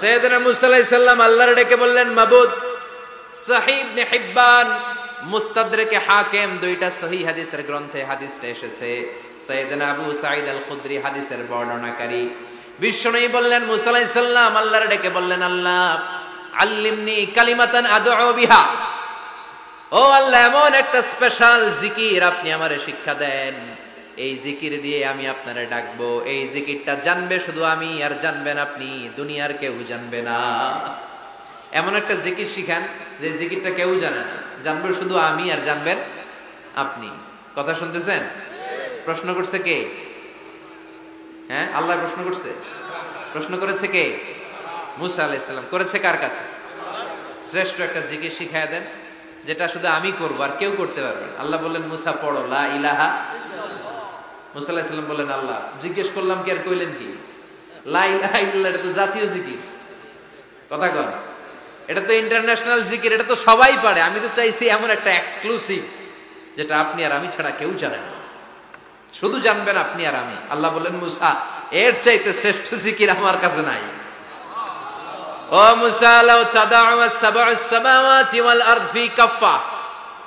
সাইয়েদনা মুসা আলাইহিস সালাম আল্লাহর ডেকে বললেন, মাবুদ। সহিহ ইবনে হিব্বান, মুস্তাদরাকে হাকিম, দুইটা সহিহ হাদিসের গ্রন্থে হাদিসটা এসেছে। সাইয়েদনা আবু সাঈদ আল খুদরি হাদিসের বর্ণনাকারী। বিশ্বনবী বললেন, মুসা আলাইহিস সালাম আল্লাহর ডেকে বললেন, আল্লাহ আল্লিমনি কালিমাতান আদউ বিহা, ও আল্লাহ এমন একটা স্পেশাল জিকির আপনি আমারে শিক্ষা দেন, এই জিকির দিয়ে আমি আপনারে ডাকবো। এই জিকিরটা জানবে শুধু আমি, আর জানবেন আপনি, দুনিয়ার কেউ জানবে না। এমন একটা জিকির শিখান যে জিকিরটা কেউ জানে না, জানবে শুধু আমি আর জানবেন আপনি। কথা শুনতেছেন? প্রশ্ন করছে কে? হ্যাঁ, আল্লাহ প্রশ্ন করছে। প্রশ্ন করেছে কে? মুসা আলাইহিস সালাম। করেছে কার কাছে? শ্রেষ্ঠ একটা জিকির শিখায় দেন যেটা শুধু আমি করবো আর কেউ করতে পারবে না। আল্লাহ বললেন, মুসা পড়ো লা ইলাহা। মুসা আলাইহিস সালাম বললেন, আল্লাহ জিজ্ঞেস করলাম কি আর কইলেন কি? লা ইলাহা ইল্লাল্লাহ, এটা তো জাতীয় জিকির। কথা কন, এটা তো ইন্টারন্যাশনাল জিকির, এটা তো সবাই পারে। আমি তো চাইছি এমন একটা এক্সক্লুসিভ যেটা আপনি আর আমি ছাড়া কেউ জানে না, শুধু জানবেন আপনি আর আমি। আল্লাহ বললেন, মুসা এর চাইতে শ্রেষ্ঠ জিকির আমার কাছে নাই। ও মুসা, লাউ তাদাউ আস-সাবউস সামাওয়াতি ওয়াল আরদ ফি কাফফা,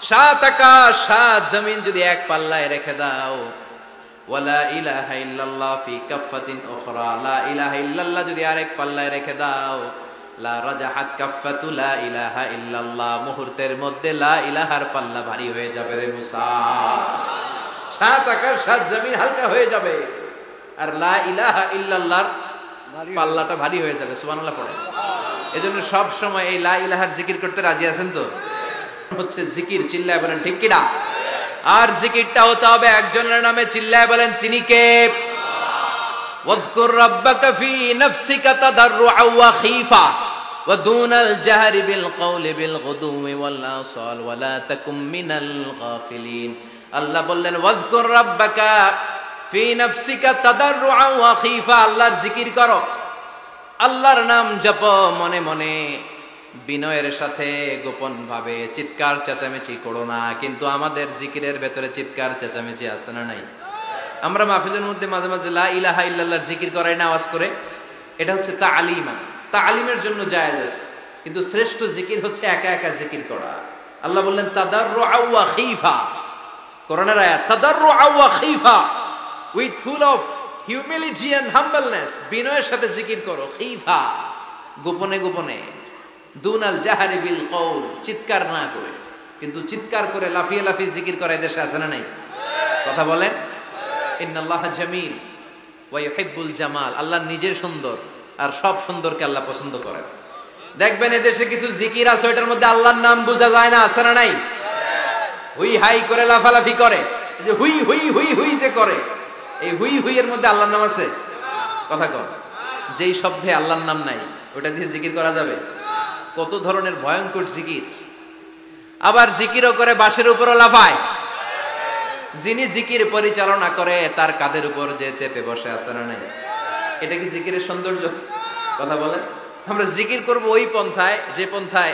সাত আকাশ সাত জমিন যদি এক পাল্লায় রেখে দাও, ওয়ালা ইলাহা ইল্লাল্লাহ ফি কাফফাতিন উখরা, লা ইলাহা ইল্লাল্লাহ যদি আরেক পাল্লায় রেখে দাও, লা রাজাহাত কাফফাতু লা ইলাহা ইল্লাল্লাহ, মুহূর্তের মধ্যে লা ইলাহার পাল্লা ভারী হয়ে যাবে রে মুসা। সাত আকাশ সাত জমিন হালকা হয়ে যাবে, আর লা ইলাহা ইল্লাল্লাহর পাল্লাটা ভারী হয়ে যাবে। সুবহানাল্লাহ পড়ে। এজন্য সব সময় এই লা ইলাহার জিকির করতে রাজি আছেন তো? হচ্ছে জিকির, চিল্লায় বলেন ঠিক কিনা? আর জিকিরটা হতে হবে একজনের নামে, চিল্লায় বলেন তিনি কে? ওয়াযকুর রাব্বাকা ফি নাফসিকা তাদাররুআ ওয়া খীফা ওয়া দুনাল জাহরি বিল কওলি বিল গুদুমি ওয়াল আসাল ওয়া লা তাকুম মিনাল গাফিলিন। আল্লাহ বললেন, ওয়াযকুর রাব্বাকা ফি নাফসিকা তাদাররুআ ওয়া খীফা, আল্লাহর জিকির করো, আল্লাহর নাম জপো মনে মনে, বিনয়ের সাথে, গোপন ভাবে, চিৎকার চেঁচামেচি করো না। কিন্তু আমাদের জিকিরের ভেতরে চিৎকার চেঁচামেচি আছে না নাই? আমরা মাহফিলের মধ্যে মাঝে মাঝে লা ইলাহা ইল্লাল্লাহর জিকির করাই না আওয়াজ করে, এটা হচ্ছে তালিমা, তালিমের জন্য জায়েজ আছে। কিন্তু শ্রেষ্ঠ জিকির হচ্ছে একা একা জিকির করা। আল্লাহ বললেন, তাদাররুআ ওয়া খীফা, কোরআনের আয়াত, তাদাররুআ ওয়া খীফা, with full of humility and humbleness, বিনয়ের সাথে জিকির করো। খীফা, গোপনে গোপনে। দুনাল জাহরি বিল কওল, চিৎকার না করে। কিন্তু চিৎকার করে লাফিয়ে লাফিয়ে জিকির করে দেশে আছে না নাই? কথা বলেন। ইন্নাল্লাহা জামিল ওয়া ইউহিব্বুল জামাল, আল্লাহ নিজে সুন্দর, আর সব সুন্দরকে আল্লাহ পছন্দ করেন। দেখবেন এদেশে কিছু জিকির আছে ওইটার মধ্যে আল্লাহর নাম বোঝা যায় না, আছে না নাই? হুই হাই করে লাফালাফি করে, এই যে হুই হুই হুই হুই যে করে, এই হুই হুই এর মধ্যে আল্লাহর নাম আছে? কথা কর। যেই শব্দে আল্লাহর নাম নাই ওটা দিয়ে জিকির করা যাবে? কত ধরনের ভয়ঙ্কর জিকির। আবার জিকিরও করে বাঁশের উপরও লাফায়। যিনি জিকির পরিচালনা করে তার কাঁধের উপর যে চেপে বসে আছে না নাই? এটা কি জিকিরের সৌন্দর্য? কথা বলে। আমরা জিকির করব ওই পন্থায় যে পন্থায়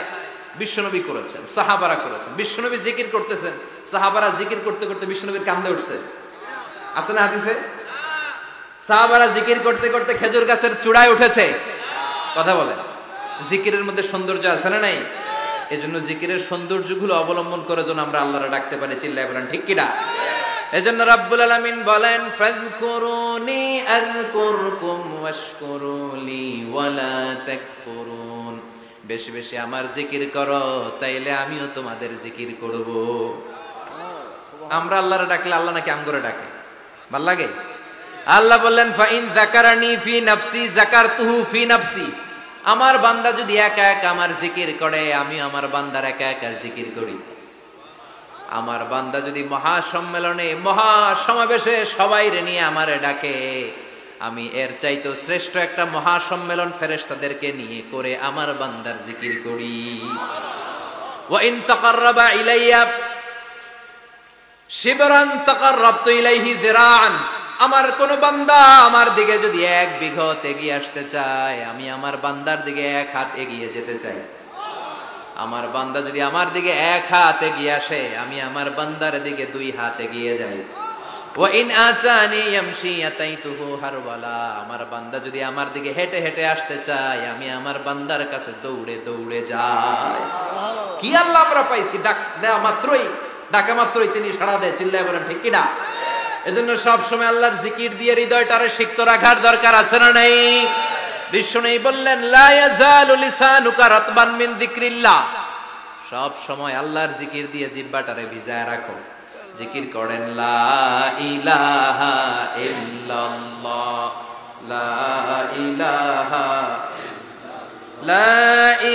বিশ্বনবী করেছেন, সাহাবারা করেছেন। বিশ্বনবী জিকির করতেছেন, সাহাবারা জিকির করতে করতে বিশ্বনবীর কাঁধে উঠছে, আছে না হাদিসে? সাহাবারা জিকির করতে করতে খেজুর গাছের চূড়ায় উঠেছে। কথা বলে। জিকিরের মধ্যে সৌন্দর্য আছে না নাই? এজন্য জিকিরের সৌন্দর্যগুলো অবলম্বন করে যেন আমরা আল্লাহরে ডাকতে পারি। চিল্লায় বলেন ঠিক কিনা? এজন্য রাব্বুল আলামিন বলেন, ফাযকুরুনি আযকুরকুম ওয়াশকুরুলি ওয়ালা তাকফুরুন, বেশি বেশি আমার জিকির করো, তাইলে আমিও তোমাদের জিকির করব। আমরা আল্লাহরে ডাকলে আল্লাহ নাকি আমগরে ডাকে? ভাল লাগে? আল্লাহ বললেন, ফাইন যাকারানি ফি নাফসি যাকারতুহু ফি নাফসি, আমার বান্দা যদি একা একা আমার জিকির করে, আমি আমার বান্দার একা একা জিকির করি। আমার বান্দা যদি মহাসম্মেলনে, মহাসমাবেশে সবাই রে নিয়ে আমারে ডাকে, আমি এর চাইতো শ্রেষ্ঠ একটা মহাসম্মেলন ফেরেশতাদেরকে নিয়ে করে আমার বান্দার জিকির করি। ওয়া ইন তাকাররাবা ইলাইয়া শিবরান তাকাররাবতু ইলাইহি যিরাআন, আমার কোন বান্দা আমার দিকে যদি এক বিঘত এগিয়ে আসতে চায়, আমি আমার বান্দার দিকে এক হাত এগিয়ে যেতে চাই। আমার বান্দা যদি আমার দিকে এক হাত এগিয়ে আসে, আমি আমার বান্দার দিকে দুই হাত এগিয়ে যাই। ওয়া ইন আতানি ইয়ামশি আতাইতুহু হারওয়ালা, আমার বান্দা যদি আমার দিকে হেঁটে হেঁটে আসতে চায় আমি আমার বান্দার কাছে দৌড়ে দৌড়ে যাই। কি আল্লাহ আমরা পাইছি, ডাক দেয়া মাত্রই, ডাকা মাত্রই তিনি সাড়া দেয়। চিল্লায় বলেন ঠিক কিনা? এজন্য সব সময় আল্লাহর জিকির দিয়ে হৃদয়টারে সিক্ত রাখার দরকার আছে না নাই? বিষ্ণু বললেন লা ইয়াজালু লিসানুকা রাতবান মিন যিকরিল্লাহ, সব সময় আল্লাহর জিকির দিয়ে জিহ্বাটারে ভিজায় রাখো। জিকির করেন লা ইলাহা ইল্লাল্লাহ, লা ইলাহা, লা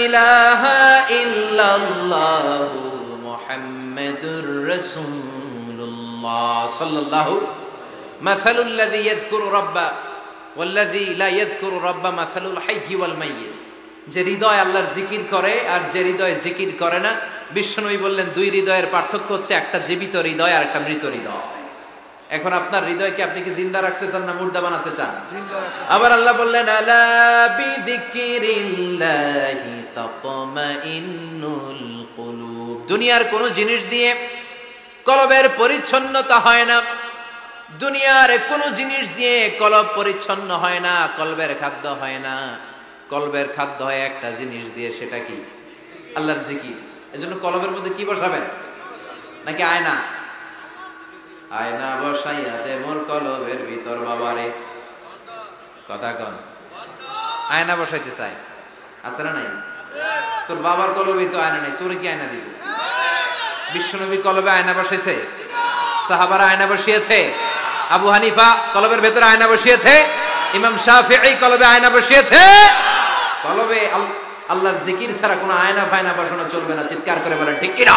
ইলাহা ইল্লাল্লাহু মুহাম্মাদুর রাসূলুল্লাহ সাল্লাল্লাহু। মাসালুল লাযী ইয়াযকুরু রাব্বা ওয়াল লাযী লা ইয়াযকুরু রাব্বা মাসালুল হাইয়্যি ওয়াল মাইয়্যিত, যে হৃদয় আল্লাহর জিকির করে আর যে হৃদয় জিকির করে না, বিশ্বনবী বললেন দুই হৃদয়ের পার্থক্য হচ্ছে একটা জীবিত হৃদয় আর একটা মৃত হৃদয়। এখন আপনার হৃদয়কে আপনি কি জিন্দা রাখতে চান না মুর্দা বানাতে চান? আবার আল্লাহ বললেন আলা বিযিকরিল্লাহি তাতমাইন্নুল কুলুব, দুনিয়ার কোন জিনিস দিয়ে কলবের পরিচ্ছন্নতা হয় না, দুনিয়ার কোন জিনিস দিয়ে কলব পরিচ্ছন্ন হয় না, কলবের খাদ্য হয় না। কলবের খাদ্য হয় একটা জিনিস দিয়ে, সেটা কি? আল্লাহর জিকির। এজন্য কলবের মধ্যে কি বসাবেন? নাকি আয়না? আয়না বসাইয়া দে মোর কলবের ভিতর বাবারে, কথা কন। আয়না বসাইতে চাই, আছে না নাই? তোর বাবার কলবে তো আয়না নাই, তোর কি আয়না দিব? বিশ্বনবী কলবে আয়না বসাইছে, সাহাবারা আয়না বসিয়েছে, আবু হানিফা কলবের ভেতরে আয়না বসিয়েছে, ইমাম শাফিঈ কলবে আয়না বসিয়েছে। কলবে আল্লাহর জিকির ছাড়া কোনো আয়না ফায়না বসানো চলবে না। চিৎকার করে বলেন ঠিক কিনা?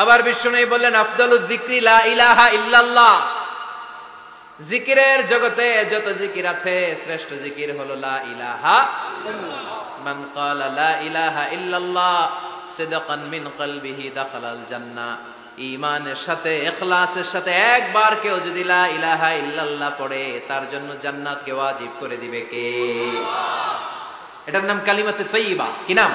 আবার বিষ্ণু বললেন আফদালুয যিকরি লা ইলাহা ইল্লাল্লাহ, জিকিরের জগতে যত জিকির আছে শ্রেষ্ঠ জিকির হলো লা ইলাহা ইল্লাল্লাহ। মান ক্বালা লা ইলাহা ইল্লাল্লাহ সিদকান মিন কলবিহি দাখালাল জান্নাহ, ঈমানের সাথে ইখলাসের সাথে একবার কেউ যদি লা ইলাহা ইল্লাল্লাহ পড়ে তার জন্য জান্নাতকে ওয়াজিব করে দিবে কে? এটার নাম কালিমাতে তাইয়্যিবা। কি নাম?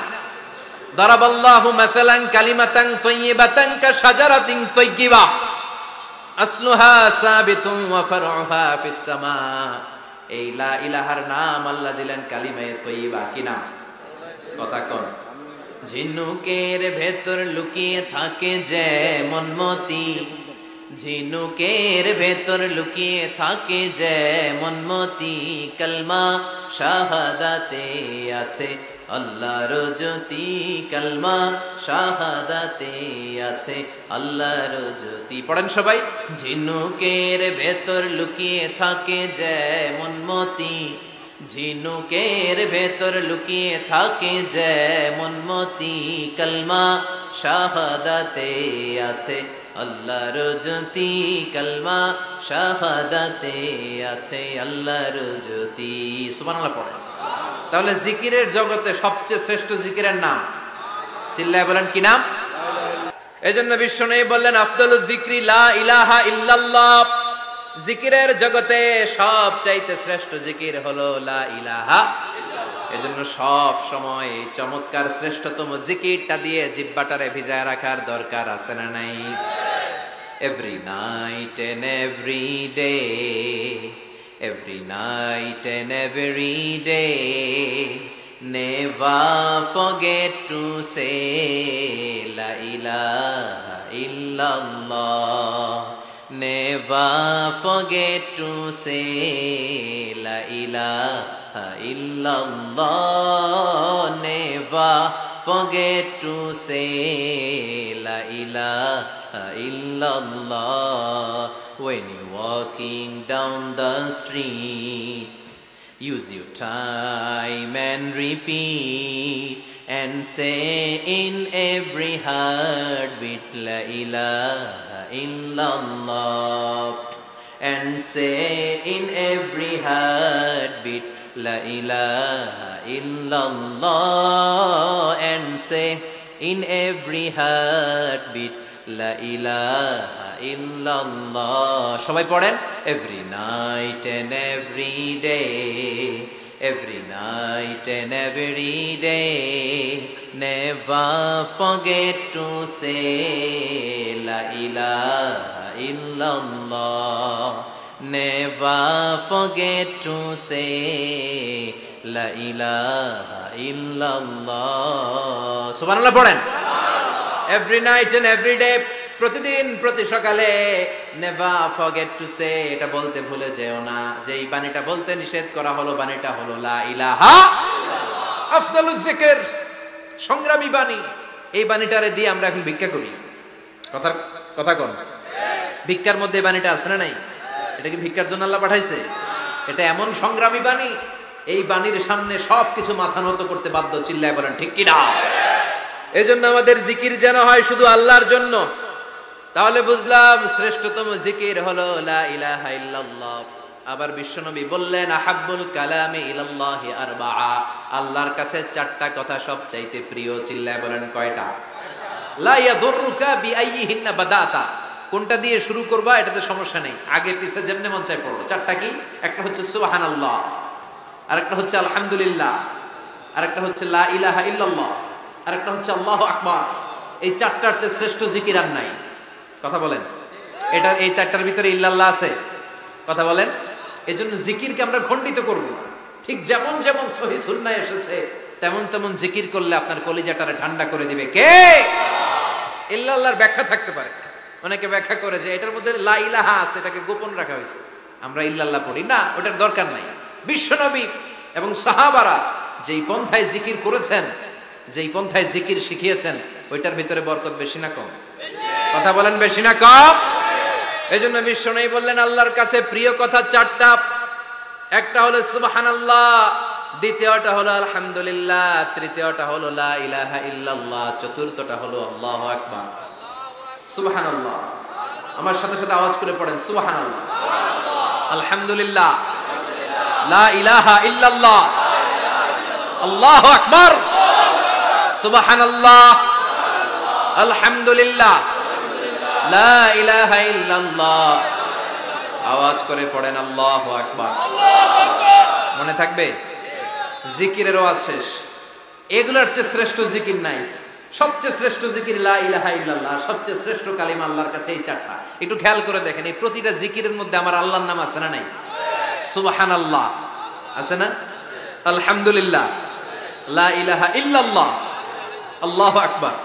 দারাবাল্লাহু মাসালান কালিমাতান তাইয়্যিবাতান কাশাজারাতিন তাইয়্যিবা আসলুহা সাবিতুন ওয়া ফারউহা ফিস সামা। এই লা ইলাহার নাম আল্লাহ দিলেন কালিমায়ে তাইয়্যিবা। কি নাম? কথা কোন? ঝিনুকের ভেতর লুকিয়ে থাকে যেমন মতি, ঝিনুকের ভেতর লুকিয়ে থাকে যেমন মতি, কলমা শাহাদাতে আছে আল্লাহর জ্যোতি, কলমা শাহাদাতে আছে আল্লাহর জ্যোতি। পড়েন সবাই। ঝিনুকের ভেতর লুকিয়ে থাকে যেমন মতি, ঝিনুকের ভেতর লুকিয়ে থাকে যেমন মতি, কলমা শাহাদাতে আছে আল্লাহর জ্যোতি, কলমা শাহাদাতে আছে আল্লাহর জ্যোতি। সুবহানাল্লাহ পড়েন। তাহলে জিকিরের জগতে সবচেয়ে শ্রেষ্ঠ জিকিরের নাম, চিল্লায় বলেন কি নাম? এজন্য বিশ্বনবী বললেন আফদালুয যিকরি লা ইলাহা ইল্লাল্লাহ, জিকিরের জগতে সবচাইতে শ্রেষ্ঠ জিকির হলো লা ইলাহা ইল্লাল্লাহ। এজন্য সব সময় চমৎকার শ্রেষ্ঠতম জিকিরটা দিয়ে জিহ্বাটারে ভিজায় রাখার দরকার আছে না নাই? Every night and every day, every night and every day, never forget to say la ilaha illallah, never forget to say la ilaha illallah, never forget to say la ilaha illallah. When you're walking down the street, use your time and repeat, and say in every heartbeat la ilaha illallah, and say in every heartbeat la ilaha illallah, and say in every heartbeat la ilaha illallah. সবাই পড়েন। Every night and every day, every night and every day, never forget to say la ilaha illallah. Never forget to say la ilaha illallah. Subhanallah পড়েন। Every night and every day, প্রতিদিন প্রতি সকালে never forget to say, এটা বলতে ভুলে যেও না যে এই বাণীটা বলতে নিষেধ করা হলো, বাণীটা হলো লা ইলাহা আফদালুয যিকর, সংগ্রামী বাণী। এই বাণীটারে দিয়ে আমরা এখন ভিক্ষা করি। কথা কোন ভিক্ষার মধ্যে এই বাণীটা আছে না নাই? এটা কি ভিক্ষার জন্য আল্লাহ পাঠাইছে? এটা এমন সংগ্রামী বাণী, এই বাণীর সামনে সবকিছু মাথা নত করতে বাধ্য। চিল্লায় বলেন ঠিক কি না? এজন্য আমাদের জিকির যেন হয় শুধু আল্লাহর জন্য। তাহলে বুঝলাম শ্রেষ্ঠতম জিকির হলো লা ইলাহা ইল্লাল্লাহ। আবার বিশ্বনবী বললেন আহাব্বুল কালামি ইলাল্লাহি আরবাআ, আল্লাহর কাছে চারটা কথা সবচাইতে প্রিয়। চিল্লায় বলেন কয়টা? লা ইয়াদুররুকা বিআইয়িহিন্না বাদাতা, কোনটা দিয়ে শুরু করবা এটাতে সমস্যা নেই, আগে পিছে যেমনে মন চায় পড়ো। চারটা কি? একটা হচ্ছে সুবহানাল্লাহ, আরেকটা হচ্ছে আলহামদুলিল্লাহ, আরেকটা হচ্ছে লা ইলাহা ইল্লাল্লাহ, আরেকটা হচ্ছে আল্লাহু আকবার। এই চারটার চেয়ে শ্রেষ্ঠ জিকির আর নাই। কথা বলেন, এটা এই চারটার ভিতরে ইল্লাল্লাহ আছে? কথা বলেন। এজন্য জিকিরকে আমরা খণ্ডিত করব না। ঠিক যেমন যেমন সহিহ সুন্নাহ এসেছে তেমন তেমন জিকির করলে আপনার কলিজাটারে ঠান্ডা করে দিবে কে? ইল্লাল্লাহর ব্যাখ্যা থাকতে পারে, অনেকে ব্যাখ্যা করে যে এটার মধ্যে লা ইলাহা আছে, এটাকে গোপন রাখা হয়েছে, আমরা ইল্লাল্লাহ পড়ি না, ওটার দরকার নাই। বিশ্বনবী এবং সাহাবারা যেই পন্থায় জিকির করেছেন, যেই পন্থায় জিকির শিখিয়েছেন, ওইটার ভিতরে বরকত বেশি না কম? কথা বলেন বেশি না কম? এজন্য বিশ্বনবী বললেন আল্লাহর কাছে প্রিয় কথা চারটা। একটা হলো সুবহানাল্লাহ, দ্বিতীয়টা হলো আলহামদুলিল্লাহ, তৃতীয়টা হলো লা ইলাহা ইল্লাল্লাহ, চতুর্থটা হলো আল্লাহু আকবার। সুবহানাল্লাহ, আমার সাথে সাথে আওয়াজ করে পড়েন সুবহানাল্লাহ, আলহামদুলিল্লাহ, লা ইলাহা ইল্লাল্লাহ, আল্লাহু আকবার, সুবহানাল্লাহ, আলহামদুলিল্লাহ, লা ইলাহা ইল্লাল্লাহ। আওয়াজ করে পড়েন আল্লাহু আকবার। মনে থাকবে? জিকিরের ওয়াজ শেষ। এগুলোর চেয়ে শ্রেষ্ঠ জিকির নাই। সবচেয়ে শ্রেষ্ঠ জিকির লা ইলাহা ইল্লাল্লাহ, সবচেয়ে শ্রেষ্ঠ কালিমা আল্লাহর কাছে এই চারটা। একটু খেয়াল করে দেখেন, এই প্রতিটা জিকিরের মধ্যে আমার আল্লাহর নাম আছে না নাই? সুবহানাল্লাহ আছে না? আলহামদুলিল্লাহ, লা ইলাহা ইল্লাল্লাহ, আল্লাহু আকবার।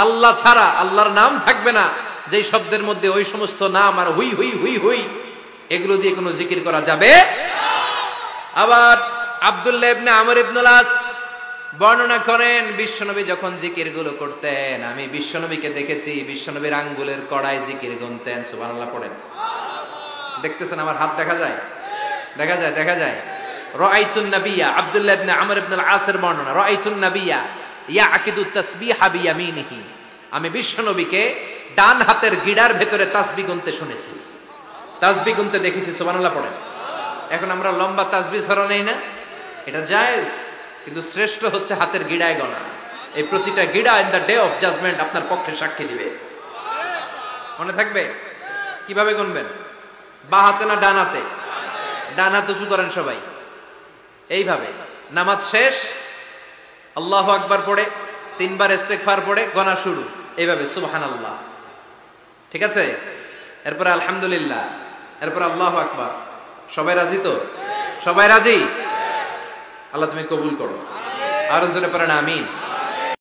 আল্লাহ ছাড়া আল্লাহর নাম থাকবে না যেই শব্দের মধ্যে ওই সমস্ত নাম আর হুই হুই হুই হুই, এগুলো দিয়ে কোনো জিকির করা যাবে। আবার আব্দুল্লাহ ইবনে আমর ইবনুল আস বর্ণনা করেন বিশ্বনবী যখন জিকির গুলো করতেন, আমি বিশ্বনবীকে দেখেছি বিশ্বনবীর আঙ্গুলের কড়ায় জিকির গুনতেন। সুবহানাল্লাহ পড়েন। দেখতেছেন আমার হাত দেখা যায়? দেখা যায়, দেখা যায়। রাআইতুন নাবিয়্যা, আব্দুল্লাহ ইবনে আমর ইবনুল আসের বর্ণনা, রাআইতুন নাবিয়্যা ইয়াকিদু তাসবিহা বিয়ামিনিহি, আমি বিশ্বনবীকে ডান হাতের গিড়ার ভেতরে তাসবিহ গুনতে শুনেছি, তাসবিহ গুনতে দেখেছি। সুবহানাল্লাহ পড়েন। এখন আমরা লম্বা তাসবিহ ছড়া নেই না, এটা জায়েজ, কিন্তু শ্রেষ্ঠ হচ্ছে হাতের গিড়ায় গণা। এই প্রতিটা গিড়া in the day of judgment আপনার পক্ষে সাক্ষী দিবে। মনে থাকবে? কিভাবে গুনবেন? বা হাতে না ডান হাতে? ডান হাত উঁচু করেন সবাই, এইভাবে। নামাজ শেষ আল্লাহু আকবার পড়ে 3 বার ইস্তেগফার পড়ে গণা শুরু, এইভাবে সুবহানাল্লাহ। ঠিক আছে? এরপর আলহামদুলিল্লাহ, এরপর আল্লাহু আকবার। সবাই রাজি তো? সবাই রাজি? আল্লাহ তুমি কবুল করো। আরো জোরে পড়েন আমিন।